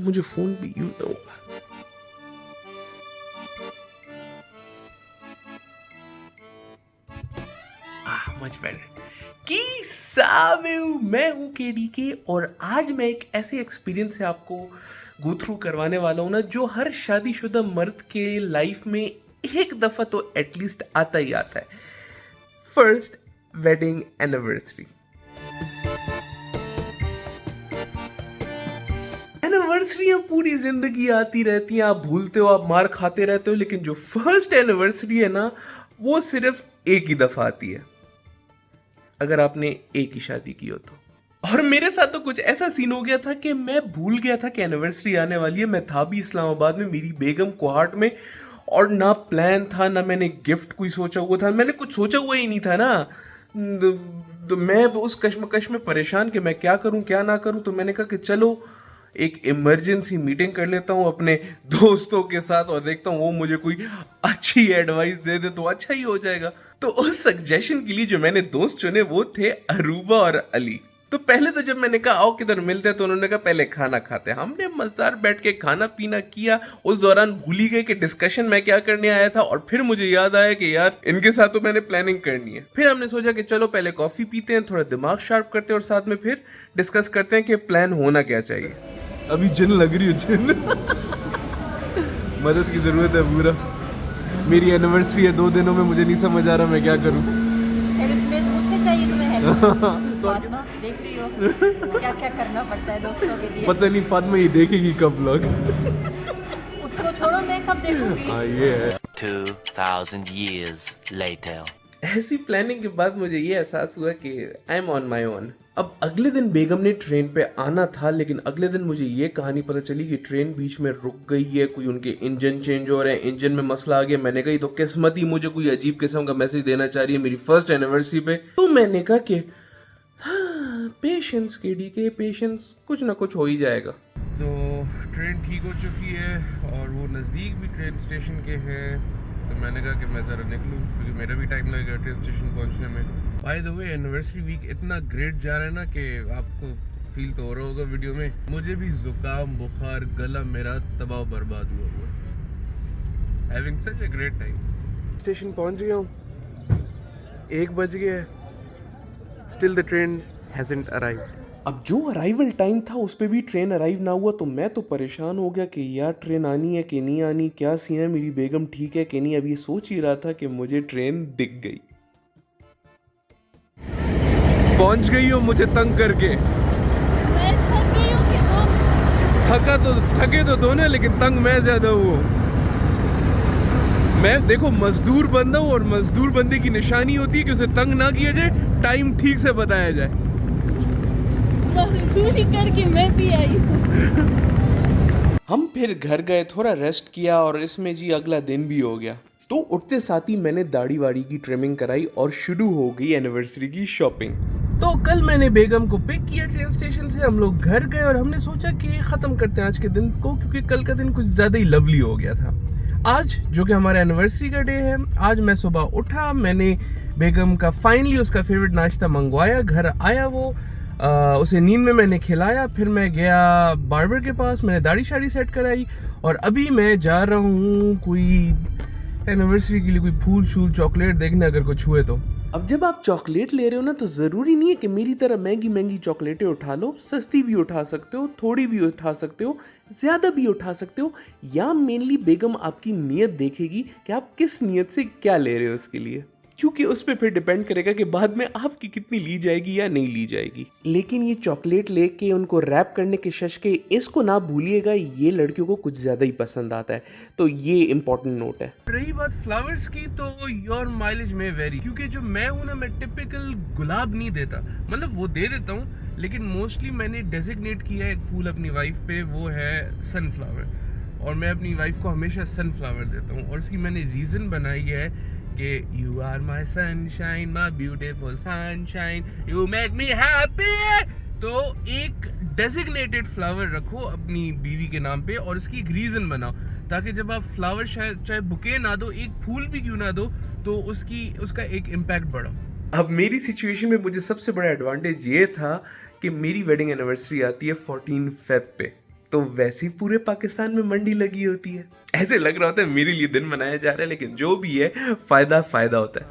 मुझे फोन भी much better कि मैं हूं केडीके और आज मैं एक ऐसे एक्सपीरियंस से आपको गो थ्रू करवाने वाला हूं ना, जो हर शादीशुदा मर्द के लाइफ में एक दफा तो एटलीस्ट आता ही आता है। First wedding anniversary. एनिवर्सरियां पूरी जिंदगी आती रहती हैं, आप भूलते हो, आप मार खाते रहते हो, लेकिन जो फर्स्ट एनिवर्सरी है ना, वो सिर्फ एक ही दफा आती है अगर आपने एक ही शादी की हो तो। और मेरे साथ तो कुछ ऐसा सीन हो गया था कि मैं भूल गया था कि एनिवर्सरी आने वाली है। मैं था भी इस्लामाबाद में, मेरी बेगम कोहाट में, और ना प्लान था, ना मैंने गिफ्ट कोई सोचा हुआ था, मैंने कुछ सोचा हुआ ही नहीं था ना। तो मैं उस कश्मकश में परेशान कि मैं क्या करूं क्या ना करूं। तो मैंने कहा कि चलो एक इमरजेंसी मीटिंग कर लेता हूं अपने दोस्तों के साथ और देखता हूं वो मुझे कोई अच्छी एडवाइस दे दे तो अच्छा ही हो जाएगा। तो उस सजेशन के लिए जो मैंने दोस्त चुने वो थे अरूबा और अली। तो पहले तो जब मैंने कहा आओ किधर मिलते हैं, तो उन्होंने कहा पहले खाना खाते हैं। हमने मजेदार बैठ के खाना पीना किया। उस दौरान भूल ही गए कि डिस्कशन मैं क्या करने आया था, और फिर मुझे याद आया कि यार इनके साथ तो मैंने प्लानिंग करनी है। फिर हमने सोचा कि चलो पहले कॉफी पीते हैं, थोड़ा दिमाग शार्प करते हैं और साथ में फिर डिस्कस करते हैं कि प्लान होना क्या चाहिए। अभी जिन लग रही है, जिन मदद की जरूरत है पूरा। मेरी एनिवर्सरी है 2 दिनों में, मुझे नहीं समझ आ रहा मैं क्या करूं। मुझसे चाहिए तुम्हें हेल्प। फातिमा देख रही हो क्या क्या करना पड़ता है दोस्तों के लिए। पता नहीं फातिमा ये देखेगी कब व्लॉग। उसको छोड़ो, मैं कब देखूंगी। हाँ ये है। 2000 years later. ऐसी प्लानिंग के बाद मुझे ये एहसास हुआ कि I am on my own. अब अगले दिन बेगम ने ट्रेन पे आना था, लेकिन अगले दिन मुझे ये कहानी पता चली कि ट्रेन बीच में रुक गई है, कोई उनके इंजन चेंज हो रहे हैं, इंजन में मसला आ गया। मैंने कहा तो किस्मत ही मुझे कोई अजीब किस्म का मैसेज देना चाह रही है मेरी फर्स्ट एनिवर्सरी पे। तो मैंने कहा कि हाँ, पेशेंस केडीके, पेशेंस, कुछ ना कुछ हो ही जाएगा। तो ट्रेन ठीक हो चुकी है और वो नज़दीक भी ट्रेन स्टेशन के हैं। तो मैंने कहा कि मैं ज़रा निकलूँ क्योंकि मेरा भी टाइम लगेगा ट्रेन स्टेशन पहुंचने में। By the way anniversary week इतना ग्रेट जा रहा है ना कि आपको फील तो हो रहा होगा वीडियो में, मुझे भी जुकाम, बुखार, गला मेरा तबाह बर्बाद हुआ। Having such a great time. Station पहुंच गया हूँ, 1 बज गया है, still the train hasn't arrived. अब जो अराइवल टाइम था उस पर भी ट्रेन अराइव ना हुआ, तो मैं तो परेशान हो गया कि यार ट्रेन आनी है कि नहीं आनी, क्या सीन है, मेरी बेगम ठीक है कि नहीं। अब ये सोच ही रहा था कि मुझे ट्रेन दिख गई, पहुंच गई हो मुझे तंग करके। मैं थक गई हूं कि तुम थके तो दोनों, लेकिन तंग मैं ज्यादा हूँ। मैं देखो मजदूर बंदा हूँ और मजदूर बंदे की निशानी होती है कि उसे तंग ना किया जाए, टाइम ठीक से बताया जाए। मजदूरी करके मैं भी आई हूँ। हम फिर घर गए, थोड़ा रेस्ट किया और इसमें जी अगला दिन भी हो गया। तो उठते साथ ही मैंने दाढ़ी वाड़ी की ट्रिमिंग कराई और शुरू हो गई एनिवर्सरी की शॉपिंग। तो कल मैंने बेगम को पिक किया ट्रेन स्टेशन से, हम लोग घर गए और हमने सोचा कि ख़त्म करते हैं आज के दिन को, क्योंकि कल का दिन कुछ ज़्यादा ही लवली हो गया था। आज जो कि हमारा एनिवर्सरी का डे है, आज मैं सुबह उठा, मैंने बेगम का फाइनली उसका फेवरेट नाश्ता मंगवाया, घर आया वो, उसे नींद में मैंने खिलाया, फिर मैं गया बार्बर के पास, मैंने दाढ़ी शाड़ी सेट कराई और अभी मैं जा रहा हूँ कोई एनिवर्सरी के लिए कोई फूल शूल चॉकलेट देखने, अगर कुछ हुए तो। अब जब आप चॉकलेट ले रहे हो ना, तो ज़रूरी नहीं है कि मेरी तरह महंगी महंगी चॉकलेटें उठा लो, सस्ती भी उठा सकते हो, थोड़ी भी उठा सकते हो, ज़्यादा भी उठा सकते हो। या मेनली बेगम आपकी नीयत देखेगी कि आप किस नीयत से क्या ले रहे हो उसके लिए, क्योंकि उस पर फिर डिपेंड करेगा कि बाद में आपकी कितनी ली जाएगी या नहीं ली जाएगी। लेकिन ये चॉकलेट लेके उनको रैप करने के शश के, इसको ना भूलिएगा, ये लड़कियों को कुछ ज़्यादा ही पसंद आता है। तो ये इम्पोर्टेंट नोट है। रही बात फ्लावर्स की, तो योर माइलेज में वेरी, क्योंकि जो मैं हूँ ना, मैं टिपिकल गुलाब नहीं देता, मतलब वो दे देता हूँ, लेकिन मोस्टली मैंने डेजिग्नेट किया है एक फूल अपनी वाइफ पे, वो है सनफ्लावर, और मैं अपनी वाइफ को हमेशा सनफ्लावर देता हूँ। और उसकी मैंने रीज़न बनाई है कि you are my sunshine, my beautiful sunshine, you make me happy. तो एक डेजिग्नेटेड फ्लावर रखो अपनी बीवी के नाम पे और इसकी एक रीज़न बनाओ, ताकि जब आप फ्लावर चाहे बुके ना दो, एक फूल भी क्यों ना दो, तो उसका एक इम्पैक्ट बढ़ा। अब मेरी सिचुएशन में मुझे सबसे बड़ा एडवांटेज ये था कि मेरी वेडिंग एनिवर्सरी आती है 14 फेब पे। तो वैसे ही पूरे पाकिस्तान में मंडी लगी होती है। ऐसे लग रहा होता है मेरे लिए दिन मनाया जा रहा है, लेकिन जो भी है फायदा होता है।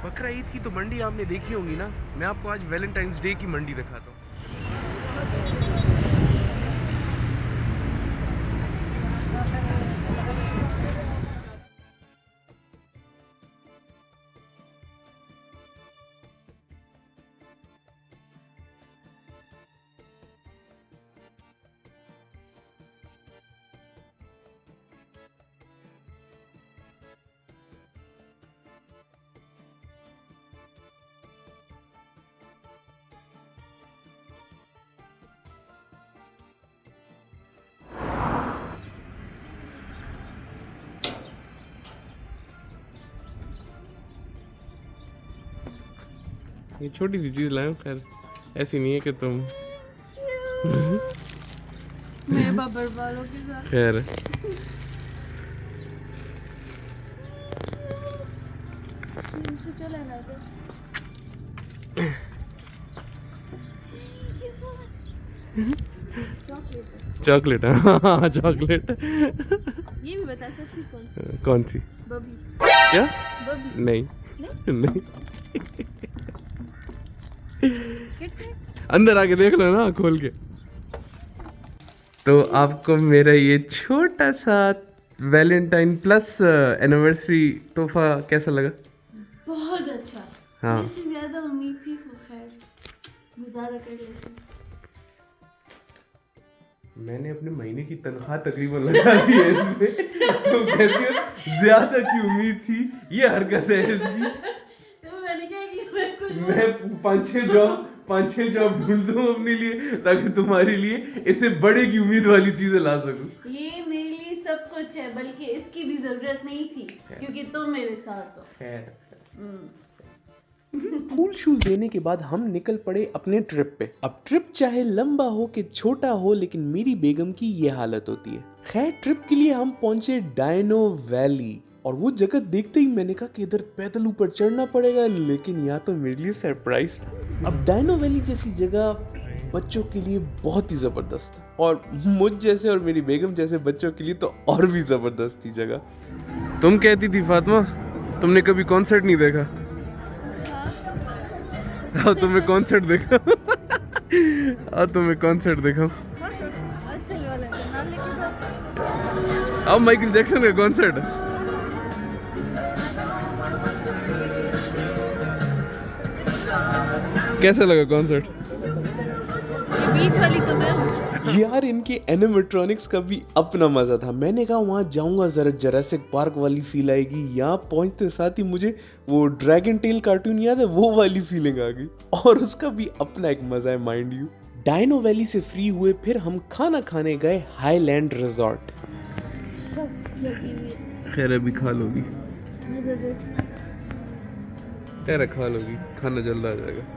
बकरा ईद की तो मंडी आपने देखी होगी ना, मैं आपको आज वैलेंटाइंस डे की मंडी दिखाता हूँ। ये छोटी सी चीज लाए, खैर ऐसी नहीं है कि तुम मेरे बब्बर वालों के साथ। खैर चले ना चॉकलेट, हाँ चॉकलेट। ये भी बता सकती कौन सी? बबी। क्या? बबी नहीं नहीं, कितने? अंदर आके देख लो ना खोल के। तो आपको मेरा ये छोटा सा वैलेंटाइन प्लस एनिवर्सरी तोहफा कैसा लगा? बहुत अच्छा। हाँ इससे ज्यादा उम्मीद थी, खैर गुजारा कर लेते। मैंने अपने महीने की तनख्वाह तकरीबन लगा दी है इसमें, तो कहती हो ज्यादा की उम्मीद थी, ये हरकत है इसकी। तो मैंने क्या कि मैं पाँच छह जॉब ढूंढ दूँ अपने लिए, ताकि तुम्हारे लिए इससे बड़े की उम्मीद वाली चीजें ला सकूं। ये मेरे लिए सब कुछ है, बल्कि इसकी भी जरूरत नहीं थी, क्योंकि तुम मेरे साथ हो। खैर, फूल शूल देने के बाद हम निकल पड़े अपने ट्रिप पे। अब ट्रिप चाहे लंबा हो कि छोटा हो, लेकिन मेरी बेगम की ये हालत होती है। खैर ट्रिप के लिए हम पहुंचे डायनो वैली, और वो जगह देखते ही मैंने कहा कि इधर पैदल ऊपर चढ़ना पड़ेगा, लेकिन यहाँ तो मेरे लिए सरप्राइज था। अब डायनो वैली जैसी जगह बच्चों के लिए बहुत ही जबरदस्त है, और मुझ जैसे और मेरी बेगम जैसे बच्चों के लिए तो और भी जबरदस्त थी जगह। तुम कहती थी फातिमा, तुमने कभी कॉन्सर्ट नहीं देखा? आओ तुम्हें कॉन्सर्ट देखा आओ तुम्हें कॉन्सर्ट देखा। अब माइकल जैक्सन का कॉन्सर्ट। कैसा लगा कॉन्सर्ट? बीच वाली तो मैं हूँ। यार इनके एनिमेट्रॉनिक्स का भी अपना मजा था। मैंने कहा वहाँ जाऊंगा जरा जुरासिक पार्क वाली फील आएगी। यहाँ पहुंचते साथ ही मुझे वो ड्रैगन टेल कार्टून याद है, वो वाली फीलिंग आ गई, और उसका भी अपना एक मजा है माइंड यू। डायनो वैली से फ्री हुए फिर हम खाना खाने गए हाईलैंड रिजॉर्ट। खैर अभी खा लोगी, खैर खा लोगी, खाना जल्द आ जाएगा।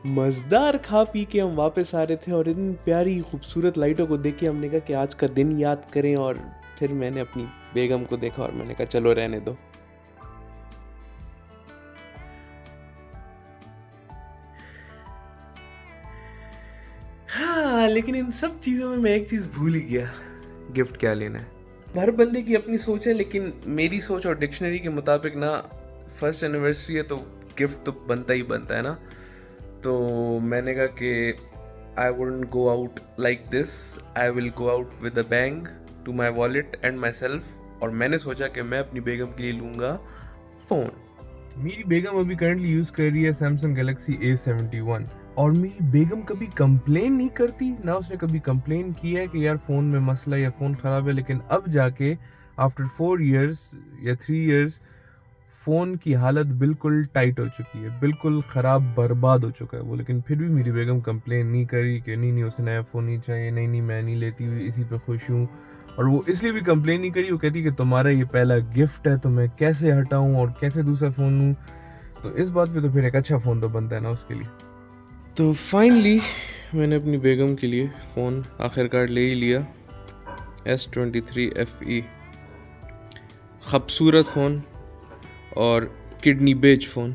मज़ेदार खा पी के हम वापस आ रहे थे, और इन प्यारी खूबसूरत लाइटों को देख के हमने कहा कि आज का दिन याद करें। और फिर मैंने अपनी बेगम को देखा और मैंने कहा चलो रहने दो। हाँ, लेकिन इन सब चीज़ों में मैं एक चीज़ भूल ही गया, गिफ्ट क्या लेना है। हर बंदे की अपनी सोच है, लेकिन मेरी सोच और डिक्शनरी के मुताबिक ना, फर्स्ट एनिवर्सरी है तो गिफ्ट तो बनता ही बनता है ना। तो मैंने कहा कि I wouldn't go out like this, I will go out with a bang to my wallet and my self. और मैंने सोचा कि मैं अपनी बेगम के लिए लूँगा फ़ोन। मेरी बेगम अभी करंटली यूज कर रही है सैमसंग गैलेक्सी A71, और मेरी बेगम कभी कंप्लेन नहीं करती, ना उसने कभी कंप्लेन किया है कि यार फ़ोन में मसला या फ़ोन ख़राब है। लेकिन अब जाके आफ्टर 4 years या 3 years फ़ोन की हालत बिल्कुल टाइट हो चुकी है, बिल्कुल ख़राब बर्बाद हो चुका है वो। लेकिन फिर भी मेरी बेगम कंप्लेन नहीं करी कि नहीं उसे नया फ़ोन नहीं चाहिए, नहीं मैं नहीं लेती हुई, इसी पे खुश हूँ। और वो इसलिए भी कंप्लेन नहीं करी, वो कहती कि तुम्हारा ये पहला गिफ्ट है तो मैं कैसे हटाऊँ और कैसे दूसरा फ़ोन लूँ। तो इस बात पे तो फिर एक अच्छा फ़ोन तो बनता है ना उसके लिए। तो फाइनली मैंने अपनी बेगम के लिए फ़ोन आखिरकार ले ही लिया, S23 FE। खूबसूरत फ़ोन और किडनी बेच फ़ोन।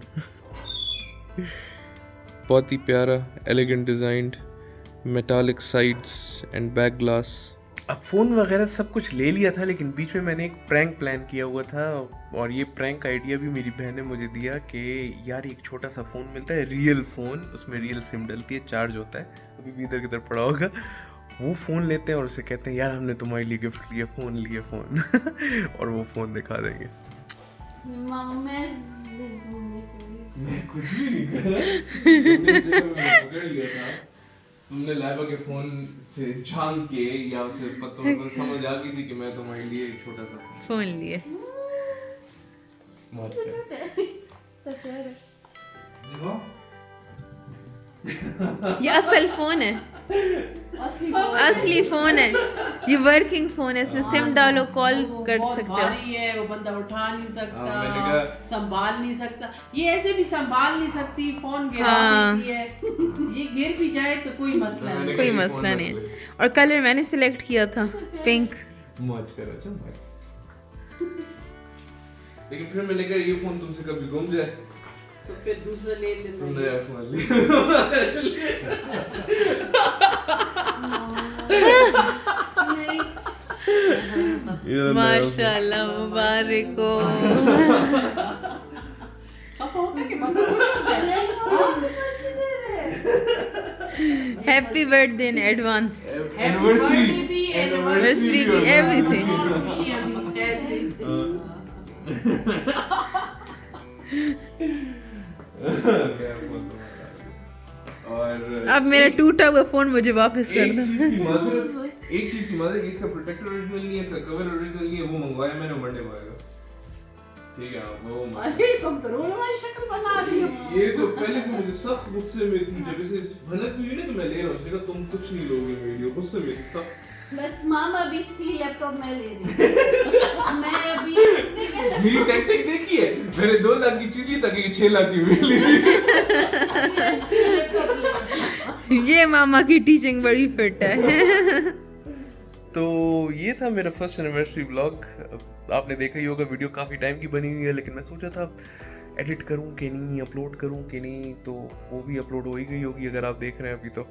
बहुत ही प्यारा, elegant designed, metallic sides and back glass. अब फ़ोन वगैरह सब कुछ ले लिया था, लेकिन बीच में मैंने एक प्रैंक प्लान किया हुआ था, और ये प्रैंक आइडिया भी मेरी बहन ने मुझे दिया कि यार एक छोटा सा फ़ोन मिलता है, रियल फ़ोन, उसमें रियल सिम डलती है, चार्ज होता है, अभी भी इधर किधर पड़ा होगा, वो फ़ोन लेते हैं और उसे कहते हैं यार हमने तुम्हारे लिए गिफ्ट लिया फ़ोन और वो फ़ोन दिखा देंगे। मैं कुछ भी नहीं कर रहा, पकड़ लिया था, तुमने लाइबा के फोन से झांक के या उसे पता समझ आ गई थी कि मैं तुम्हारे लिए एक छोटा सा फोन लिए। ये असल फोन है, असली फोन है, ये वर्किंग फोन है, इसमें सिम डालो, कॉल कर सकते हो। भारी है, वो बंदा उठा नहीं सकता, संभाल नहीं सकता, ये ऐसे भी संभाल नहीं सकती, फोन गिरा देती है, ये गिर भी जाए तो कोई मसला नहीं, कोई मसला नहीं है। और कलर मैंने सिलेक्ट किया था पिंक। मौज कर अच्छा भाई। लेकिन फिर मैंने कहा ये फोन तुमसे कभी गुम जाए तो फिर दूसरा ले लेना, तुम नया फोन ले। माशाल्लाह, मुबारक हो। अब होता है कि बंदा खुश होता है। Happy birthday in advance. Anniversary भी, एनिवर्सरी भी, एवरीथिंग। खुशियां भी ऐसे। और अब मेरा टूटा हुआ फोन मुझे वापस कर दो। एक चीज की माजरत, इसका प्रोटेक्टर ओरिजिनल नहीं है, इसका कवर ओरिजिनल नहीं है, वो मंगवाया मैंने वनडे मारेगा, ठीक है वो अरे तुम तो रोल वाली शक्ल बना रही हो। ये तो पहले से मुझे सख्त गुस्से में थी, जब इसे भनक हुई ना तो मैं ले रहा हूँ, उसने कहा तुम कुछ नहीं लोगे वीडियो, गुस्से में थी सब। बस मामा अभी इसके लिए लैपटॉप मैं ले रही हूँ। मैं अभी मेरी टैक्टिक देखी है, मैंने 2 लाख की चीज ली ताकि 6 लाख की वीडियो ली। ये मामा की टीचिंग बड़ी फिट है। तो ये था मेरा फर्स्ट एनिवर्सरी व्लॉग। आपने देखा ही होगा, वीडियो काफ़ी टाइम की बनी हुई है, लेकिन मैं सोचा था एडिट करूं कि नहीं, अपलोड करूं कि नहीं, तो वो भी अपलोड हो ही गई होगी अगर आप देख रहे हैं अभी। तो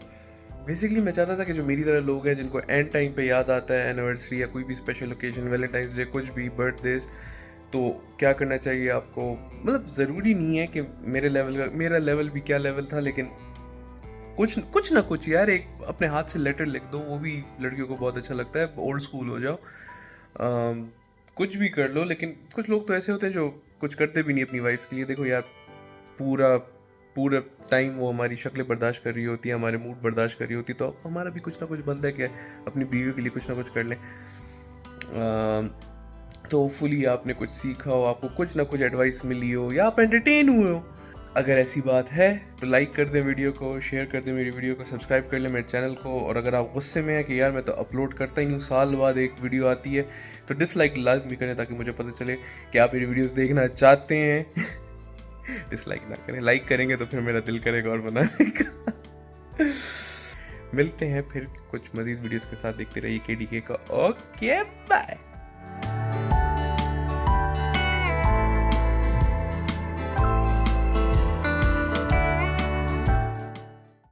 बेसिकली मैं चाहता था कि जो मेरी तरह लोग हैं जिनको एंड टाइम पे याद आता है एनिवर्सरी या कोई भी स्पेशल ओकेजन, वैलेंटाइंस डे, कुछ भी, बर्थडेज, तो क्या करना चाहिए आपको। मतलब ज़रूरी नहीं है कि मेरे लेवल का, मेरा लेवल भी क्या लेवल था, लेकिन कुछ ना कुछ यार, एक अपने हाथ से लेटर लिख दो, वो भी लड़कियों को बहुत अच्छा लगता है, ओल्ड स्कूल हो जाओ, कुछ भी कर लो। लेकिन कुछ लोग तो ऐसे होते हैं जो कुछ करते भी नहीं अपनी वाइफ्स के लिए। देखो यार, पूरा टाइम वो हमारी शक्लें बर्दाश्त कर रही होती है, हमारे मूड बर्दाश्त कर रही होती है, तो हमारा भी कुछ ना कुछ बनता है कि अपनी बीवी के लिए कुछ ना कुछ कर लें। तो होपफुली आपने कुछ सीखा हो, आपको कुछ ना कुछ एडवाइस मिली हो, या आप एंटरटेन हुए हो। अगर ऐसी बात है तो लाइक कर दें वीडियो को, शेयर कर दें मेरी वीडियो को, सब्सक्राइब कर लें मेरे चैनल को। और अगर आप गुस्से में हैं कि यार मैं तो अपलोड करता ही नहीं हूँ, साल बाद एक वीडियो आती है, तो डिसलाइक लाजमी करें ताकि मुझे पता चले कि आप मेरी वीडियोस देखना चाहते हैं। डिसलाइक ना करें, लाइक करेंगे तो फिर मेरा दिल करेगा और बनाने का। मिलते हैं फिर कुछ मज़ीद वीडियोस के साथ, देखते रहिए KDK का। Okay bye.